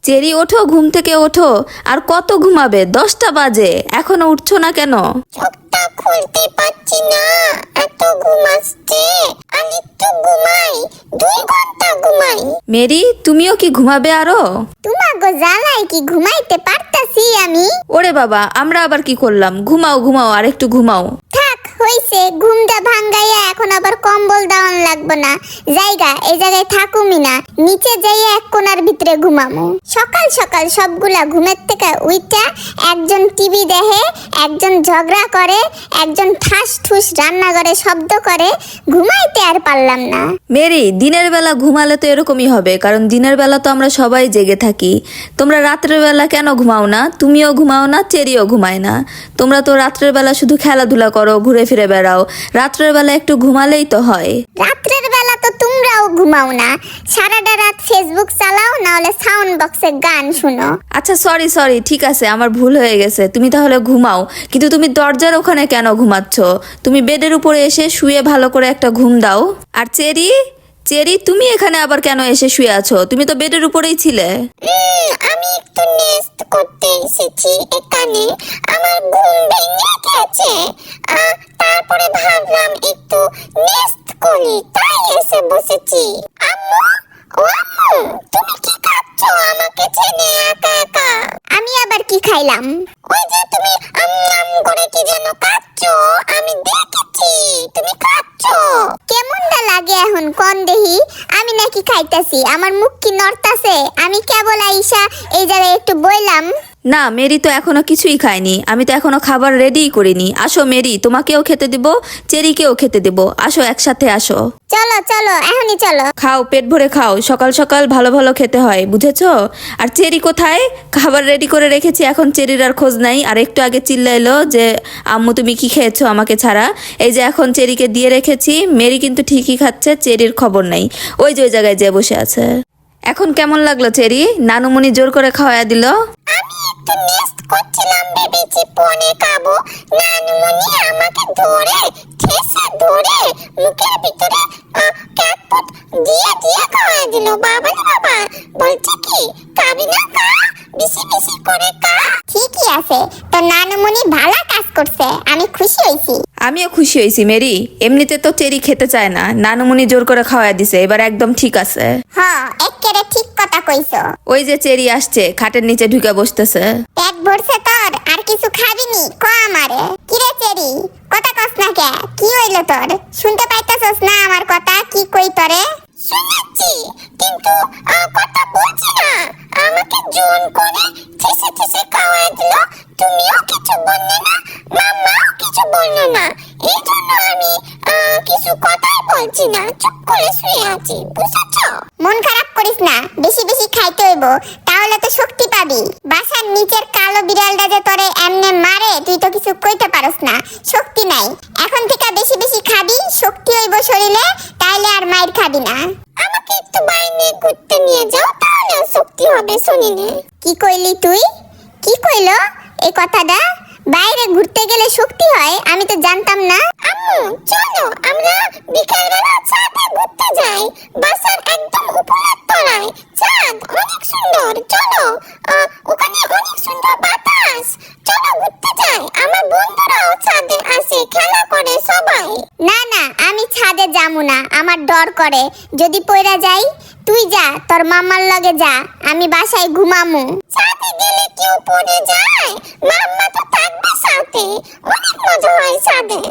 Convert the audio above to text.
Cherry ওঠো, ঘুম থেকে ওঠো। আর কত ঘুমাবে? 10টা বাজে, এখনো উঠছো না কেন? চোখটা খুলতে পারছি না, এত ঘুম আসছে। আর একটু ঘুমাই, 2 ঘন্টা ঘুমাই। মেরি, তুমিও কি ঘুমাবে আরো? তোমাগো জ্বালায় কি ঘুমাইতে পারতাছি আমি? ওরে বাবা, আমরা আবার কি করলাম? ঘুমাও ঘুমাও, আর একটু ঘুমাও। থাক হইছে, ঘুমটা ভাঙ্গাইয়া এখন আবার কম্বল দেওয়ান লাগবো না। জায়গা এই জায়গায় থাকুমি না, নিচে যাইয়া এক কোণার ভিতরে ঘুমামু। সকাল সকাল সবগুলা ঘুমের থেকে উইটা একজন টিভি দেখে, একজন ঝগড়া করে, একজন ঠাস ঠুস রান্নাঘরে শব্দ করে। ঘুমাইতে আর পারলাম না। মেরি, দিনের বেলা ঘুমালে তো এরকমই হবে, কারণ দিনের বেলা তো আমরা সবাই জেগে থাকি। তোমরা রাত্রের বেলা কেন ঘুমাও না? তুমিও ঘুমাও না, চেরিও ঘুমায় না। তোমরা তো রাত্রের বেলা শুধু খেলাধুলা করো, ঘুরে ফিরে বেড়াও। রাত্রের বেলা একটু ঘুমালেই তো হয়। রাত্রের বেলা তো তোমরাও ঘুমাও না, সারাটা রাত ফেসবুক চালাও, না হলে সাউন্ড বক্সে গান শুনো। আচ্ছা, সরি সরি, ঠিক আছে, আমার ভুল হয়ে গেছে। তুমি তাহলে ঘুমাও, কিন্তু তুমি দরজার ওখানে কেন ঘুমাচ্ছ? তুমি বেডের উপরে এসে শুয়ে ভালো করে একটা ঘুম দাও। আর চেরি, চেরি, তুমি এখানে আবার কেন এসে শুয়ে আছো? তুমি তো বেডের উপরেই ছিলে। আমি একটু নেস্ট করতে এসেছি এখানে, আমার ঘুম ভেঙে গেছে। তারপরে ভাবলাম একটু নেস্ট করি, তাই এসে বসেছি। আম্মু, ও আম্মু, তুমি কি খাচ্ছ আমাকে ছেড়ে একা একা? আমি আবার কি খাইলাম? ওই যে তুমি আম করে কি যেন খাচ্ছ, আমি দেখেছি তুমি খাচ্ছ। কেমনটা লাগে এখন কোন দেহি? আমি নাকি খাইতাছি? আমার মুখ কি নড়তাছে? আমি কেবল আইসা এই জায়গায় একটু বইলাম। না, মেরি তো এখনো কিছুই খায়নি। আমি তো এখনো খাবার রেডিই করিনি। আসো মেরি, তোমাকেও খেতে দিব, চেরিকেও খেতে দিব। আসো, একসাথে আসো। চলো চলো, এখনই চলো। খাও, পেট ভরে খাও। সকাল সকাল ভালো ভালো খেতে হয়, বুঝেছো? আর চেরি কোথায়? খাবার রেডি করে রেখেছি, এখন চেরির আর খোঁজ নাই। আর একটু আগে চিল্লাইলো যে আম্মু তুমি কি খেয়েছো আমাকে ছাড়া। এই যে এখন চেরিকে দিয়ে রেখেছি। মেরি কিন্তু ঠিকই খাচ্ছে, চেরির খবর নাই। ওই যে ওই জায়গায় যে বসে আছে। এখন কেমন লাগলো চেরি? নানুমণি জোর করে খাওয়ায় দিল। আমি একটু নেস্ট করছিলাম, ভেবেছি পনে খাবো। নানুমণি আমাকে ধরে ঠেসে ধরে মুখের ভিতরে ক্যাটপুট দিয়ে দিয়ে খাওয়াই দিল। বাবা রে বাবা, বলছে কি খাবি না, খা, বেশি বেশি করে খা। ঠিকই আছে, তো নানুমণি ভালো কাজ করছে, আমি খুশি হইছি। আমিও খুশি হয়েছি মেরি। এমনিতে তো চেরি খেতে চায় না, নানুমণি জোর করে খাওয়ায় দিছে, এবার একদম ঠিক আছে। হ্যাঁ, একেবারে ঠিক কথা কইছো। ওই যে চেরি আসছে, খাটের নিচে ঢুকে বসতেছে। পেট ভরছে তোর? আর কিছু খাবিনি? ক আমারে। কিরে চেরি, কথা কস না কে? কি হইল তোর? শুনতে পাইতাছস না আমার কথা? কি কই তোরে? শুনেছি, কিন্তু কথা বলছি না। আমাকে জোর করে ঠেসে ঠেসে খাওয়াই দিল। তুমিও কিছু বললে না, মাম্মাও কিছু বললো না। এই জন্য আমি কিছু কথাই বলছি না, চুপ করে শুয়ে আছি, বুঝেছো? মন খারাপ করিস না, বেশি বেশি খাইতে হইব, তাহলে তো শক্তি পাবি। বাসার নিচের কালো বিড়ালটা যে তোরে এমনে মারে, তুই তো কিছু কইতে পারস না, শক্তি নাই। এখন থেকে বেশি বেশি খাবি, শক্তি হইব শরীরে, তাইলে আর মাইর খাবি না। আমাকে একটু বাইরে ঘুরতে নিয়ে যাও, তাহলে শক্তি হবে শরীরে। কি কইলি তুই? কি কইলো এই কথাটা? বাইরে ঘুরতে গেলে শক্তি হয়? আমি তো জানতাম না। আম্মু, চলো আমরা বিকালবেলা ছাদে ঘুরতে যাই, বাসার একদম উপরের তলায় চাঁদ অনেক সুন্দর। চলো, ওখানে অনেক সুন্দর বাতাস। চলো ঘুরতে যাই, আমার বন্ধুরাও ছাদে আসে, খেলা করে সবাই। না না, আমি ছাদে যাবো না, আমার ডর করে। যদি পয়রা যাই? তুই যা, তোর মামার লগে যা, আমি বাসায় ঘুমামু। ছাদে গেলে কেউ পড়ে যায়? মাম্মা তো থাকবে সাথে, অনেক মজা হয় ছাদে।